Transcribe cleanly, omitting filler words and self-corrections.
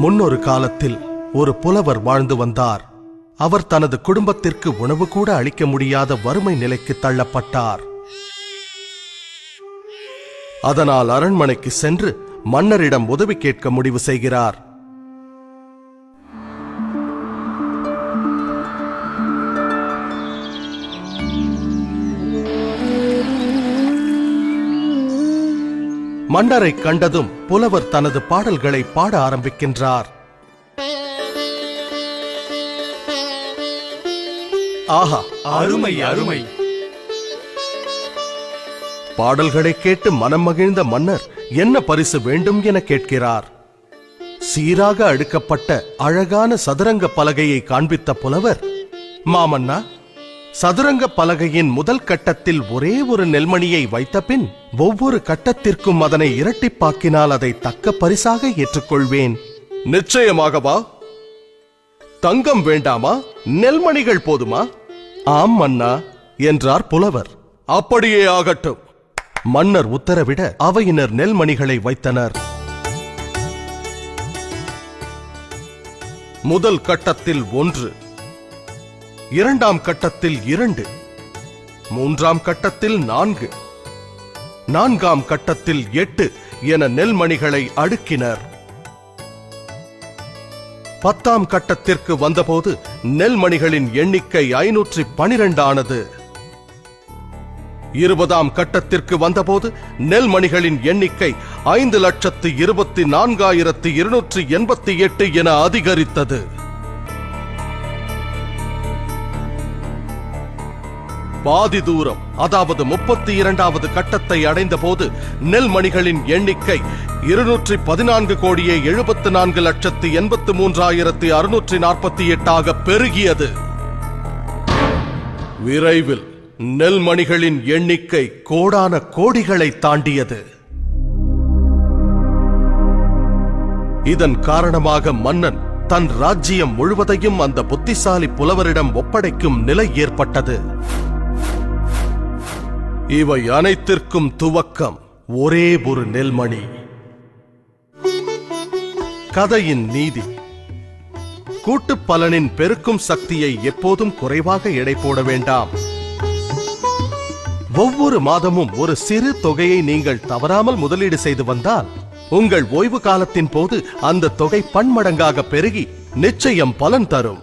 முன்னொரு காலத்தில் ஒரு புலவர் வாழ்ந்து வந்தார். அவர் தனது குடும்பத்திற்கு உணவு கூட அளிக்க முடியாத வறுமை நிலைக்கு தள்ளப்பட்டார். அதனால் அரண்மனைக்கு சென்று மன்னரிடம் உதவி கேட்க முடிவு செய்கிறார். மன்னரை கண்டதும் புலவர் தனது பாடல்களை பாட ஆரம்பிக்கின்றார். ஆஹா, அருமை அருமை! பாடல்களை கேட்டு மனம் மகிழ்ந்த மன்னர் என்ன பரிசு வேண்டும் என கேட்கிறார். சீராக அடுக்கப்பட்ட அழகான சதுரங்க பலகையை காண்பித்த புலவர், மாமன்னா, சதுரங்க பலகையின் முதல் கட்டத்தில் ஒரே ஒரு நெல்மணியை வைத்த பின் ஒவ்வொரு கட்டத்திற்கும் அதனை இரட்டிப்பாக்கினால் அதை தக்க பரிசாக ஏற்றுக்கொள்வேன். நிச்சயமாகவா? தங்கம் வேண்டாமா? நெல்மணிகள் போதுமா? ஆம் மன்னா என்றார் புலவர். அப்படியே ஆகட்டும். மன்னர் உத்தரவிட அவையினர் நெல்மணிகளை வைத்தனர். முதல் கட்டத்தில் 1, இரண்டாம் கட்டத்தில் 2, மூன்றாம் கட்டத்தில் 4, நான்காம் கட்டத்தில் 8 என நெல்மணிகளை அடுக்கினர். 10ஆம் கட்டத்திற்கு வந்தபோது நெல்மணிகளின் எண்ணிக்கை 512 ஆனது. 20ஆம் கட்டத்திற்கு வந்தபோது நெல்மணிகளின் எண்ணிக்கை 5,24,288 என அதிகரித்தது. பாதி தூரம், அதாவது 32வது கட்டத்தை அடைந்த போது நெல்மணிகளின் எண்ணிக்கை 214,74,83,648 பெருகியது. விரைவில் நெல்மணிகளின் எண்ணிக்கை கோடான கோடிகளை தாண்டியது. இதன் காரணமாக மன்னன் தன் ராஜ்ஜியம் முழுவதையும் அந்த புத்திசாலி புலவரிடம் ஒப்படைக்கும் நிலை ஏற்பட்டது. இவை அனைத்திற்கும் துவக்கம் ஒரே ஒரு நெல்மணி. கதையின் நீதி: கூட்டுப் பலனின் பெருக்கும் சக்தியை எப்போதும் குறைவாக எடை போட வேண்டாம். ஒவ்வொரு மாதமும் ஒரு சிறு தொகையை நீங்கள் தவறாமல் முதலீடு செய்து வந்தால் உங்கள் ஓய்வு காலத்தின் போது அந்த தொகை பன்மடங்காக பெருகி நிச்சயம் பலன் தரும்.